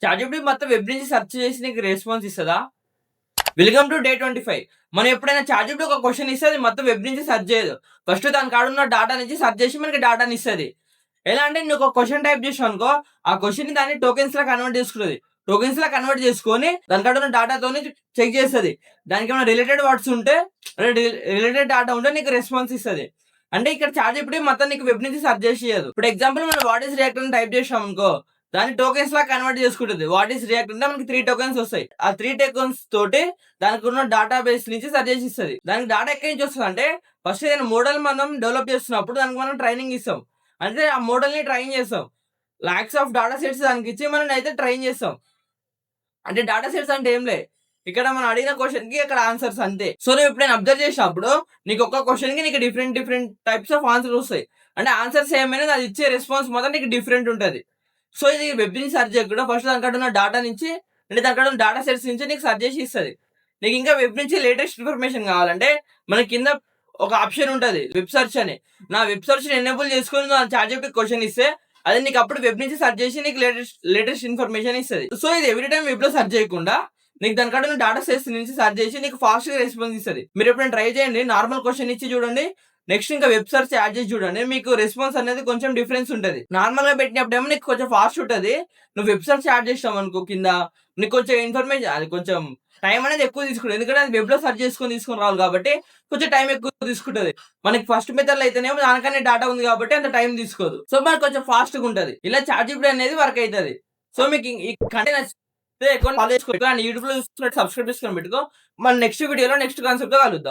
ChatGPT మొత్తం web నుంచి search చేసి నీకు రెస్పాన్స్ ఇస్తదా? Welcome to day 25. మనం ఎప్పుడైనా చాట్‌జిపిటి ఒక క్వెషన్ ఇస్తే అది మొత్తం వెబ్ నుంచి సెర్చ్ చేయదు. ఫస్ట్ దాని కాడున్న డాటా నుంచి సెర్చ్ చేసి మనకి డాటాని ఇస్తది. ఎలా అంటే నువ్వు ఒక క్వెషన్ టైప్ చేసావనుకో, ఆ క్వెషన్‌ని దాన్ని టోకెన్స్‌లా కన్వర్ట్ చేసుకుంటది. టోకెన్స్‌లా కన్వర్ట్ చేసుకొని దాని కాడున్న డాటాతోని చెక్ చేస్తది. దానికేమైనా రిలేటెడ్ వర్డ్స్ ఉంటే రిలేటెడ్ డాటా ఉంటే నీకు రెస్పాన్స్ ఇస్తది. అంటే ఇక్కడ చాట్‌జిపిటి మొత్తం నీకు వెబ్ నుంచి సెర్చ్ చేసి ఇయ్యదు. ఇప్పుడు ఎగ్జాంపుల్ మనం వాట్ ఈస్ రియాక్ట్ అని టైప్ చేసామనుకో, దాన్ని టోకెన్స్‌లా కన్వర్ట్ చేసుకుంటది. వాట్ ఈస్ రియాక్ట్ అంటే మనకి 3 టోకెన్స్ వస్తాయి. ఆ 3 టోకెన్స్ తోటి దానికున్న డేటాబేస్ నుంచి సెర్చ్ చేసి ఇస్తది. దానికి డాటా ఎక్కడి నుంచి వస్తదంటే ఫస్ట్ ఏదైనా మోడల్ మనం డెవలప్ చేస్తున్నప్పుడు దానికి మనం ట్రైనింగ్ ఇస్తాం. అంటే ఆ మోడల్‌ని ట్రైన్ చేస్తాం. లాక్స్ ఆఫ్ డాటా సెట్స్ దానికిచ్చి మననైతే ట్రైన్ చేస్తాం. అంటే డాటా సెట్స్ అంటే ఏంలే. ఇక్కడ మనం అడిగిన క్వెషన్‌కి అక్కడ ఆన్సర్స్ అంతే. సో, నువ్వు ఎప్పుడైనా అబ్జర్వ్ చేసినప్పుడు నీకు ఒక్క క్వెషన్‌కి నీకు డిఫరెంట్ టైప్స్ ఆఫ్ ఆన్సర్స్ వస్తాయి. అంటే ఆన్సర్ సేమ్ అయినా అది ఇచ్చే రెస్పాన్స్ మాత్రం నీకు డిఫరెంట్ ఉంటది. సో, ఇది వెబ్ నుంచి సెర్చ్ చేయకుండా ఫస్ట్ దాని కాడ ఉన్న డాటా నుంచి అంటే దాని కాడ ఉన్న డాటా సెట్స్ నుంచి నీకు సెర్చ్ చేసి ఇస్తది. నీకు ఇంకా వెబ్ నుంచి లేటెస్ట్ ఇన్ఫర్మేషన్ కావాలంటే మన కింద ఒక ఆప్షన్ ఉంటది. వెబ్ సెర్చ్ అని. నా వెబ్ సెర్చ్‌ని ఎనేబుల్ చేసుకొని నువ్వు చాట్‌జిపిటికి క్వెషన్ ఇస్తే అది నీకు అప్పుడు వెబ్ నుంచి సెర్చ్ చేసి నీకు లేటెస్ట్ ఇన్ఫర్మేషన్ ఇస్తది. సో, ఇది ఎవ్రీ టైమ్ వెబ్‌లో సెర్చ్ చేయకుండా నీకు దాని కాడ ఉన్న డాటా సెట్స్ నుంచి సెర్చ్ చేసి నీకు ఫాస్ట్‌గా రెస్పాన్స్ ఇస్తది. మీరు ఎప్పుడైనా ట్రై చేయండి. నార్మల్ క్వెషన్ ఇచ్చి చూడండి. నెక్స్ట్ ఇంకా వెబ్ సెర్చ్ యాడ్ చేసి చూడండి. మీకు రెస్పాన్స్ అనేది కొంచెం డిఫరెన్స్ ఉంటది. నార్మల్‌గా పెట్టినప్పుడేమో నీకు కొంచెం ఫాస్ట్ ఉంటది. నువ్వు వెబ్ సెర్చ్ యాడ్ చేసినావనుకో కింద నీకు కొంచెం ఇన్ఫర్మేషన్ అది కొంచెం టైం అనేది ఎక్కువ తీసుకుంటది. ఎందుకంటే అది వెబ్‌లో సెర్చ్ తీసుకొని రావాలి కాబట్టి కొంచెం టైం ఎక్కువ తీసుకుంటది. మనకి ఫస్ట్ మెథడ్‌లో అయితేనేమో దానికనే డాటా ఉంది కాబట్టి అంత టైం తీసుకోదు. సో, మనకు కొంచెం ఫాస్ట్‌గా ఉంటది. ఇలా చాట్‌జిపిటి అనేది వర్క్ అయితది. సో, మీకు ఈ కంటెంట్ నచ్చితే ఎక్కువ ఫాలో చేసుకో. యూట్యూబ్‌లో చూస్తున్నట్టు సబ్స్క్రైబ్ చేసుకొని పెట్టుకో. మన నెక్స్ట్ వీడియోలో నెక్స్ట్ కాన్సెప్ట్‌తో కలుద్దాం.